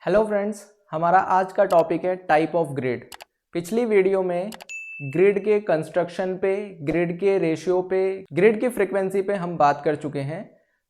Hello friends, हमारा आज का टॉपिक है टाइप ऑफ ग्रिड। पिछली वीडियो में ग्रिड के कंस्ट्रक्शन पे, ग्रिड के रेशियो पे, ग्रिड की फ्रीक्वेंसी पे हम बात कर चुके हैं।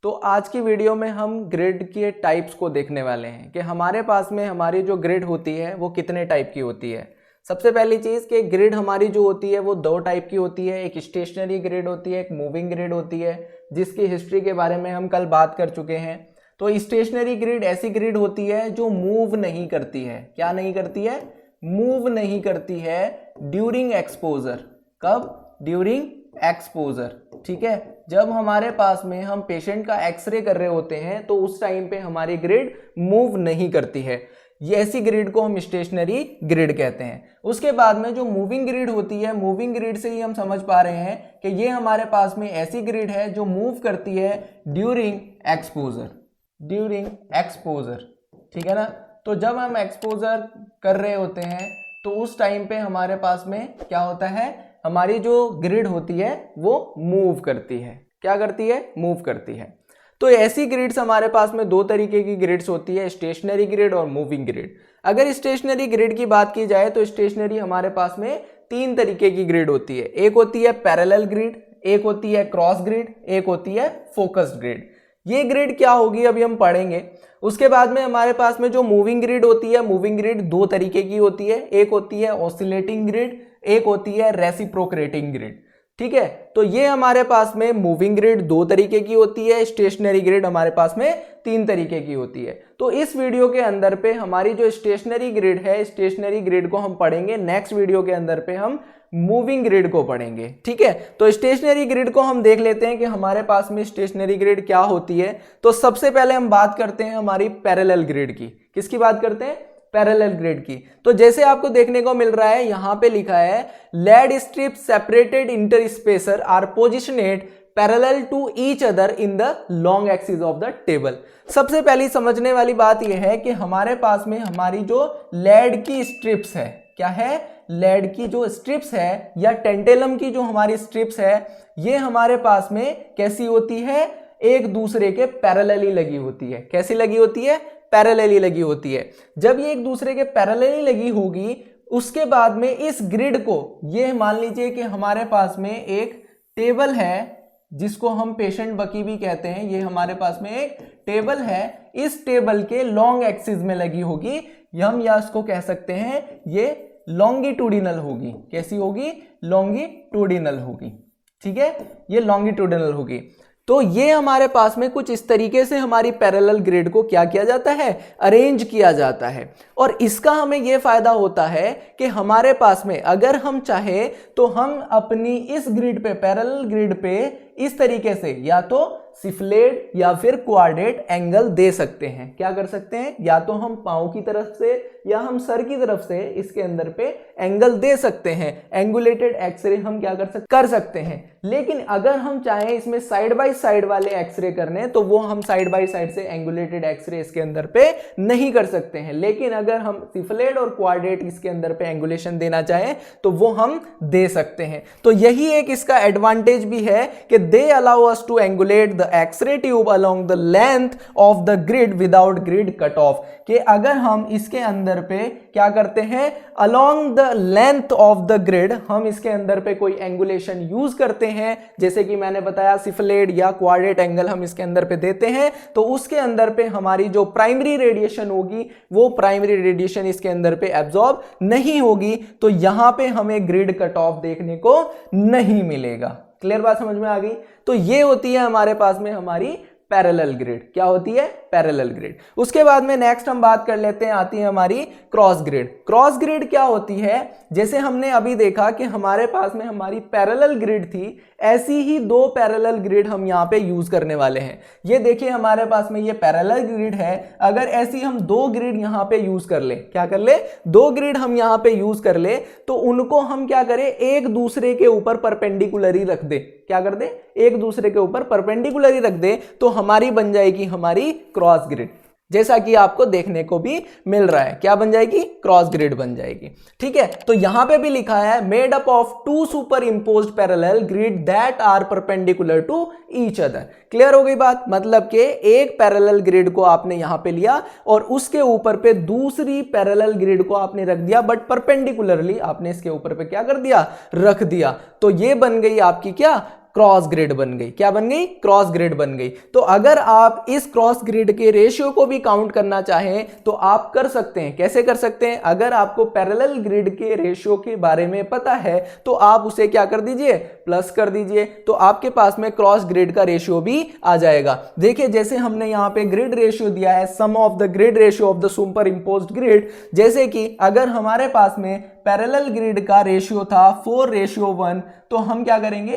तो आज की वीडियो में हम ग्रिड के टाइप्स को देखने वाले हैं कि हमारे पास में हमारी जो ग्रिड होती है वो कितने टाइप की होती है। सबसे पहली चीज़ कि ग्रिड हमारी जो होती है वो दो टाइप की होती है, एक स्टेशनरी ग्रिड होती है, एक मूविंग ग्रिड होती है, जिसकी हिस्ट्री के बारे में हम कल बात कर चुके हैं। तो स्टेशनरी ग्रिड ऐसी ग्रिड होती है जो मूव नहीं करती है। क्या नहीं करती है? मूव नहीं करती है ड्यूरिंग एक्सपोजर। कब? During exposure. ठीक है, जब हमारे पास में हम पेशेंट का एक्सरे कर रहे होते हैं तो उस टाइम पे हमारी ग्रिड मूव नहीं करती है। ये ऐसी ग्रिड को हम स्टेशनरी ग्रिड कहते हैं। उसके बाद में जो मूविंग ग्रिड होती है, मूविंग ग्रिड से ही हम समझ पा रहे हैं कि ये हमारे पास में ऐसी ग्रिड है जो मूव करती है ड्यूरिंग एक्सपोजर। ड्यूरिंग एक्सपोजर, ठीक है ना। तो जब हम एक्सपोजर कर रहे होते हैं तो उस टाइम पे हमारे पास में क्या होता है, हमारी जो ग्रिड होती है वो मूव करती है। क्या करती है? मूव करती है। तो ऐसी ग्रिड्स हमारे पास में दो तरीके की ग्रिड्स होती है, स्टेशनरी ग्रिड और मूविंग ग्रिड। अगर स्टेशनरी ग्रिड की बात की जाए तो स्टेशनरी हमारे पास में तीन तरीके की ग्रिड होती है। एक होती है पैरेलल ग्रिड, एक होती है क्रॉस ग्रिड, एक होती है फोकस्ड ग्रिड। ये ग्रिड क्या होगी अभी हम पढ़ेंगे। उसके बाद में हमारे पास में जो मूविंग ग्रिड होती है, मूविंग ग्रिड दो तरीके की होती है। एक होती है ऑसिलेटिंग ग्रिड, एक होती है रेसिप्रोकेटिंग ग्रिड। ठीक है, तो ये हमारे पास में मूविंग ग्रिड दो तरीके की होती है, स्टेशनरी ग्रिड हमारे पास में तीन तरीके की होती है। तो इस वीडियो के अंदर पे हमारी जो स्टेशनरी ग्रिड है, स्टेशनरी ग्रिड को हम पढ़ेंगे। नेक्स्ट वीडियो के अंदर पे हम मूविंग ग्रिड को पढ़ेंगे। ठीक है, तो स्टेशनरी ग्रिड को हम देख लेते हैं कि हमारे पास में स्टेशनरी ग्रिड क्या होती है। तो सबसे पहले हम बात करते हैं हमारी पैरेलल ग्रिड की। किसकी बात करते हैं? पैरेलल ग्रिड की। तो जैसे आपको देखने को मिल रहा है, यहां पे लिखा है lead strip separated interspacer are positioned parallel to each other in the long axis of the table. सबसे पहली समझने वाली बात यह है कि हमारे पास में हमारी जो लेड की स्ट्रिप्स है, क्या है? लेड की जो स्ट्रिप्स है या टेंटेलम की जो हमारी स्ट्रिप्स है, ये हमारे पास में कैसी होती है? एक दूसरे के पैरेलली लगी होती है। कैसी लगी होती है? पैरेलली लगी होती है। जब ये एक दूसरे के पैरेलली लगी होगी, उसके बाद में इस ग्रिड को, ये मान लीजिए कि हमारे पास में एक टेबल है जिसको हम पेशेंट बकी भी कहते हैं। ये हमारे पास में एक टेबल है, इस टेबल के लॉन्ग एक्सिस में लगी होगी। हम या इसको कह सकते हैं ये लॉन्गिट्यूडिनल होगी। कैसी होगी? लॉन्गिट्यूडिनल होगी। ठीक है, ये लॉन्गिट्यूडिनल होगी। तो ये हमारे पास में कुछ इस तरीके से हमारी पैरेलल ग्रिड को क्या किया जाता है? अरेंज किया जाता है। और इसका हमें यह फायदा होता है कि हमारे पास में अगर हम चाहे तो हम अपनी इस ग्रिड पे, पैरेलल ग्रिड पे इस तरीके से या तो सिफलेड या फिर क्वाड्रेट एंगल दे सकते हैं। क्या कर सकते हैं? या तो हम पांव की तरफ से या हम सर की तरफ से इसके अंदर पे एंगल दे सकते हैं। एंगुलेटेड एक्सरे हम क्या कर सकते हैं। लेकिन अगर हम चाहें इसमें साइड बाय साइड वाले एक्सरे करने तो वो हम साइड बाय साइड से एंगुलेटेड एक्सरे इसके अंदर पे नहीं कर सकते हैं। लेकिन अगर हम सिफलेड और क्वाड्रेट इसके अंदर पे एंगुलेशन देना चाहें तो वो हम दे सकते हैं। तो यही एक इसका एडवांटेज भी है कि they allow us to angulate the X-ray tube along the length of the grid without grid cut off. कि अगर हम इसके अंदर पे क्या करते हैं, along the length of the grid हम इसके अंदर पे कोई एंगुलेशन यूज करते हैं, जैसे कि मैंने बताया सिफलेड या क्वाड्रेट एंगल हम इसके अंदर पे देते हैं, तो उसके अंदर पे हमारी जो प्राइमरी रेडिएशन होगी वो प्राइमरी रेडिएशन इसके अंदर पे एब्जॉर्ब नहीं होगी। तो यहां पे हमें ग्रिड कट ऑफ देखने को नहीं मिलेगा। क्लियर बात समझ में आ गई? तो ये होती है हमारे पास में हमारी पैरेलल ग्रिड। क्या होती है? Parallel grid. उसके बाद में नेक्स्ट हम बात कर लेते हैं, आती है हमारी क्रॉस ग्रिड। क्रॉस ग्रिड क्या होती है? जैसे हमने अभी देखा कि हमारे पास में हमारी पैरेलल ग्रिड थी, ऐसी ही दो पैरेलल ग्रिड हम यहाँ पे यूज करने वाले हैं। ये देखिए हमारे पास में ये पैरेलल ग्रिड है। अगर ऐसी हम दो ग्रिड यहाँ पे यूज कर ले, क्या कर ले? दो ग्रिड हम यहाँ पे यूज कर ले, तो उनको हम क्या करें, एक दूसरे के ऊपर परपेंडिकुलरी रख दे। क्या कर दे? एक दूसरे के ऊपर परपेंडिकुलरी रख दे, तो हमारी बन जाएगी हमारी क्रॉस ग्रिड। जैसा कि आपको देखने को भी मिल रहा है। क्या बन जाएगी? क्रॉस ग्रिड बन जाएगी। ठीक है, तो यहां पे भी लिखा है made up of two superimposed parallel grid that are perpendicular to each other. Clear हो गई बात? मतलब कि एक पैरेलल ग्रिड को आपने यहां पे लिया और उसके ऊपर पे दूसरी पैरेलल ग्रिड को आपने रख दिया, बट परपेंडिकुलरली आपने इसके ऊपर पे क्या कर दिया? रख दिया। तो ये बन गई आपकी क्या? क्रॉस ग्रिड बन गई। क्या बन गई? क्रॉस ग्रिड बन गई। तो अगर आप इस क्रॉस ग्रिड के रेशियो को भी काउंट करना चाहें तो आप कर सकते हैं। कैसे कर सकते हैं? अगर आपको पैरेलल ग्रिड के रेशियो के बारे में पता है तो आप उसे क्या कर दीजिए? प्लस कर दीजिए, तो आपके पास में क्रॉस ग्रिड का रेशियो भी आ जाएगा। देखिए, जैसे हमने यहां पे ग्रिड रेशियो दिया है, sum of the grid ratio of the super imposed grid. जैसे कि अगर हमारे पास में पैरेलल ग्रिड का रेशियो था 4:1, तो हम क्या करेंगे?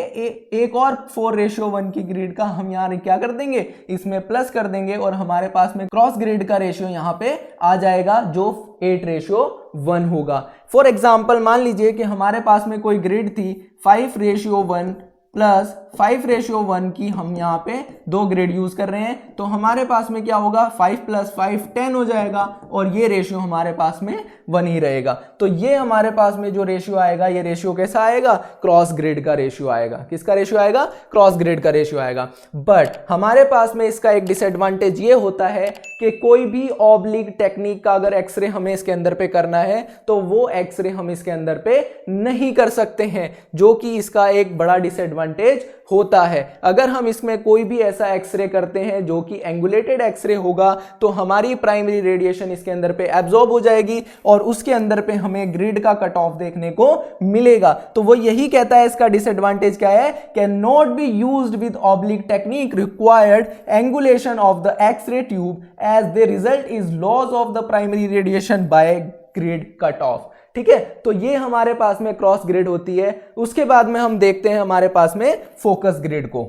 एक और 4:1 की ग्रिड का हम यहां क्या कर देंगे? इसमें प्लस कर देंगे और हमारे पास में क्रॉस ग्रिड का रेशियो यहां पे आ जाएगा जो 8:1 होगा। फॉर एग्जाम्पल मान लीजिए कि हमारे पास में कोई ग्रिड थी 5:1 प्लस 5:1 की, हम यहाँ पे दो ग्रिड यूज कर रहे हैं, तो हमारे पास में क्या होगा? 5 + 5 10 हो जाएगा और ये रेशियो हमारे पास में 1 ही रहेगा। तो ये हमारे पास में जो रेशियो आएगा, ये रेशियो कैसा आएगा? क्रॉस ग्रिड का रेशियो आएगा। किसका रेशियो आएगा? क्रॉस ग्रिड का रेशियो आएगा। बट हमारे पास में इसका एक डिसएडवांटेज ये होता है कि कोई भी ऑब्लिक टेक्निक का अगर एक्सरे हमें इसके अंदर पे करना है तो वो एक्सरे हम इसके अंदर पे नहीं कर सकते हैं, जो कि इसका एक बड़ा डिसएडवांटेज होता है। अगर हम इसमें कोई भी ऐसा एक्सरे करते हैं जो कि एंगुलेटेड एक्सरे होगा तो हमारी प्राइमरी रेडिएशन इसके अंदर पे एब्जॉर्ब हो जाएगी और उसके अंदर पे हमें ग्रिड का कट ऑफ देखने को मिलेगा। तो वो यही कहता है, इसका डिसएडवांटेज क्या है? Can not be used with oblique technique required angulation of the X-ray tube as the result is loss of the primary radiation by grid cut off. ठीक है, तो ये हमारे पास में क्रॉस ग्रिड होती है। उसके बाद में हम देखते हैं हमारे पास में फोकस ग्रिड को।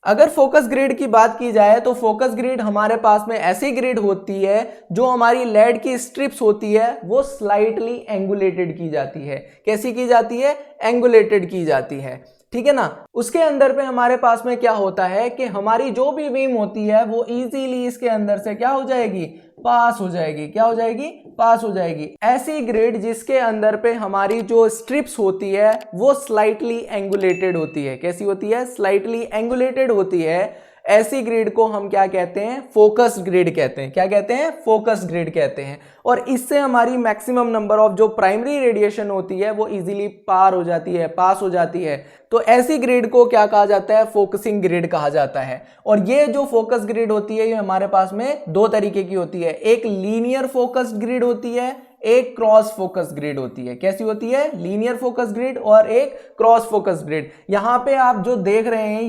अगर फोकस ग्रिड की बात की जाए तो फोकस ग्रिड हमारे पास में ऐसी ग्रिड होती है जो हमारी लेड की स्ट्रिप्स होती है वो स्लाइटली एंगुलेटेड की जाती है। कैसी की जाती है? एंगुलेटेड की जाती है। ठीक है ना। उसके अंदर पे हमारे पास में क्या होता है कि हमारी जो भी बीम होती है वो इजीली इसके अंदर से क्या हो जाएगी? पास हो जाएगी। क्या हो जाएगी? पास हो जाएगी। ऐसी ग्रिड जिसके अंदर पे हमारी जो स्ट्रिप्स होती है वो स्लाइटली एंगुलेटेड होती है। कैसी होती है? स्लाइटली एंगुलेटेड होती है। ऐसी ग्रिड को हम क्या कहते हैं? फोकस्ड ग्रिड कहते हैं। क्या कहते हैं? फोकस्ड ग्रिड कहते हैं। और इससे हमारी मैक्सिमम नंबर ऑफ जो प्राइमरी रेडिएशन होती है वो इजीली पार हो जाती है, पास हो जाती है। तो ऐसी ग्रिड को क्या कहा जाता है? फोकसिंग ग्रिड कहा जाता है। और ये जो फोकस ग्रिड होती है ये हमारे पास में दो तरीके की होती है। एक लीनियर फोकस्ड ग्रिड होती है, एक क्रॉस फोकस ग्रिड होती है। कैसी होती है? लीनियर फोकस ग्रिड और एक क्रॉस फोकस ग्रिड। यहां पे आप जो देख रहे हैं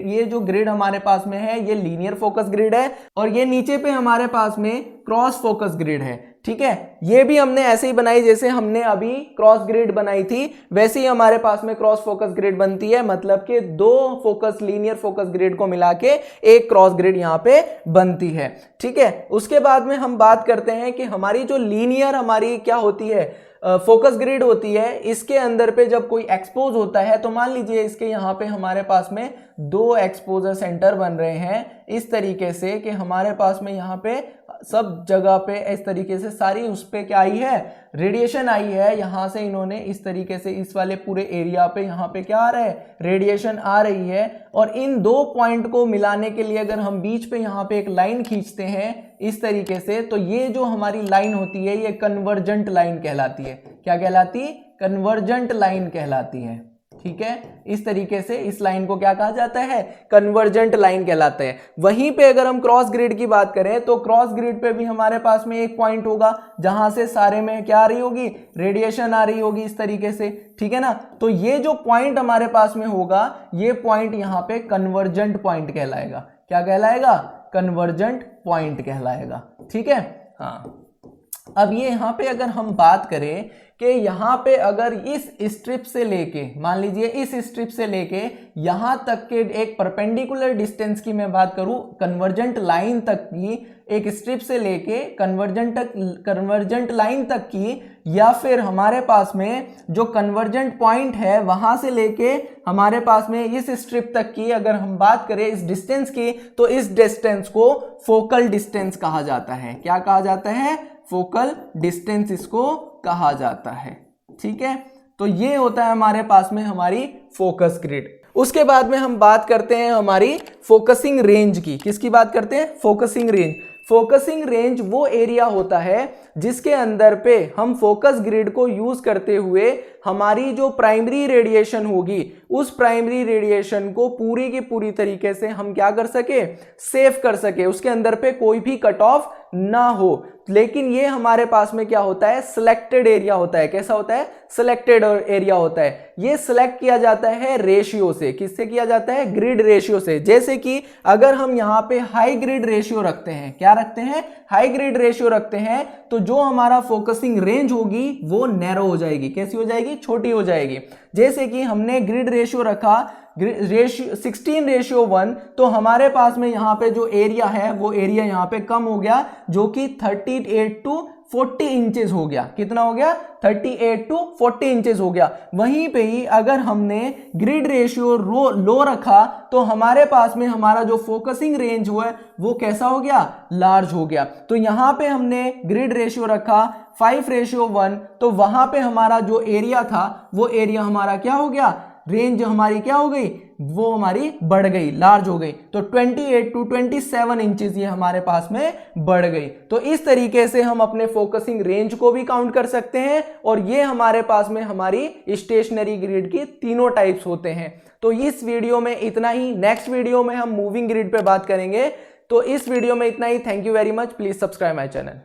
ये जो ग्रिड हमारे पास में है ये लीनियर फोकस ग्रिड है और ये नीचे पे हमारे पास में क्रॉस फोकस ग्रिड है। ठीक है, ये भी हमने ऐसे ही बनाई जैसे हमने अभी क्रॉस ग्रिड बनाई थी, वैसे ही हमारे पास में क्रॉस फोकस ग्रिड बनती है। मतलब कि दो फोकस लीनियर फोकस ग्रिड को मिला के एक क्रॉस ग्रिड यहां पे बनती है। ठीक है, उसके बाद में हम बात करते हैं कि हमारी जो लीनियर हमारी क्या होती है? फोकस ग्रिड होती है। इसके अंदर पे जब कोई एक्सपोज होता है तो मान लीजिए इसके यहाँ पे हमारे पास में दो एक्सपोजर सेंटर बन रहे हैं इस तरीके से कि हमारे पास में यहाँ पे सब जगह पे इस तरीके से सारी उस पे क्या आई है? रेडिएशन आई है। यहाँ से इन्होंने इस तरीके से इस वाले पूरे एरिया पे यहाँ पे क्या आ रहा है? रेडिएशन आ रही है। और इन दो पॉइंट को मिलाने के लिए अगर हम बीच पे यहाँ पे एक लाइन खींचते हैं इस तरीके से, तो ये जो हमारी लाइन होती है ये कन्वर्जेंट लाइन कहलाती है। क्या कहलाती? कन्वर्जेंट लाइन कहलाती है। ठीक है, इस तरीके से इस लाइन को क्या कहा जाता है? कन्वर्जेंट लाइन कहलाता है। वहीं पे अगर हम क्रॉस ग्रिड की बात करें तो क्रॉस ग्रिड पे भी हमारे पास में एक पॉइंट होगा जहां से सारे में क्या आ रही होगी? रेडिएशन आ रही होगी इस तरीके से। ठीक है ना, तो ये जो पॉइंट हमारे पास में होगा ये पॉइंट यहाँ पे कन्वर्जेंट पॉइंट कहलाएगा। क्या कहलाएगा? कन्वर्जेंट पॉइंट कहलाएगा। ठीक है, हाँ। अब ये यहाँ पे अगर हम बात करें कि यहाँ पे अगर इस स्ट्रिप से लेके, मान लीजिए इस स्ट्रिप से लेके यहाँ तक के एक परपेंडिकुलर डिस्टेंस की मैं बात करूँ, कन्वर्जेंट लाइन तक की, एक स्ट्रिप से लेके कन्वर्जेंट लाइन तक की, या फिर हमारे पास में जो कन्वर्जेंट पॉइंट है वहां से लेके हमारे पास में इस स्ट्रिप तक की अगर हम बात करें इस डिस्टेंस की, तो इस डिस्टेंस को फोकल डिस्टेंस कहा जाता है। क्या कहा जाता है? फोकल डिस्टेंस इसको कहा जाता है। ठीक है, तो ये होता है हमारे पास में हमारी फोकस ग्रिड। उसके बाद में हम बात करते हैं हमारी फोकसिंग रेंज की। किसकी बात करते हैं? Focusing range. फोकसिंग रेंज वो एरिया होता है जिसके अंदर पे हम फोकस ग्रिड को यूज करते हुए हमारी जो प्राइमरी रेडिएशन होगी उस प्राइमरी रेडिएशन को पूरी की पूरी तरीके से हम क्या कर सके? सेव कर सके, उसके अंदर पे कोई भी कट ऑफ ना हो। लेकिन ये हमारे पास में क्या होता है? सिलेक्टेड एरिया होता है। कैसा होता है? सिलेक्टेड एरिया होता है। ये सिलेक्ट किया जाता है रेशियो से। किससे किया जाता है? ग्रिड रेशियो से। जैसे कि अगर हम यहाँ पे हाई ग्रिड रेशियो रखते हैं, क्या रखते हैं? हाई ग्रिड रेशियो रखते हैं, तो जो हमारा फोकसिंग रेंज होगी वो नैरो हो जाएगी। कैसी हो जाएगी? छोटी हो जाएगी। जैसे कि हमने ग्रिड रेशियो रखा 16:1, तो हमारे पास में यहाँ पे जो एरिया है वो एरिया यहाँ पे कम हो गया, जो कि 38 to 40 इंचेस हो गया। कितना हो गया? 38 to 40 इंचेस हो गया। वहीं पे ही अगर हमने ग्रिड रेशियो लो रखा तो हमारे पास में हमारा जो फोकसिंग रेंज हुआ वो कैसा हो गया? लार्ज हो गया। तो यहाँ पे हमने ग्रिड रेशियो रखा 5:1, तो वहां पे हमारा जो एरिया था वो एरिया हमारा क्या हो गया? रेंज हमारी क्या हो गई? वो हमारी बढ़ गई, लार्ज हो गई। तो 28 to 27 इंचेस ये हमारे पास में बढ़ गई। तो इस तरीके से हम अपने फोकसिंग रेंज को भी काउंट कर सकते हैं, और ये हमारे पास में हमारी स्टेशनरी ग्रिड की तीनों टाइप्स होते हैं। तो इस वीडियो में इतना ही। नेक्स्ट वीडियो में हम मूविंग ग्रिड पे बात करेंगे। तो इस वीडियो में इतना ही। Thank you very much. Please subscribe my channel.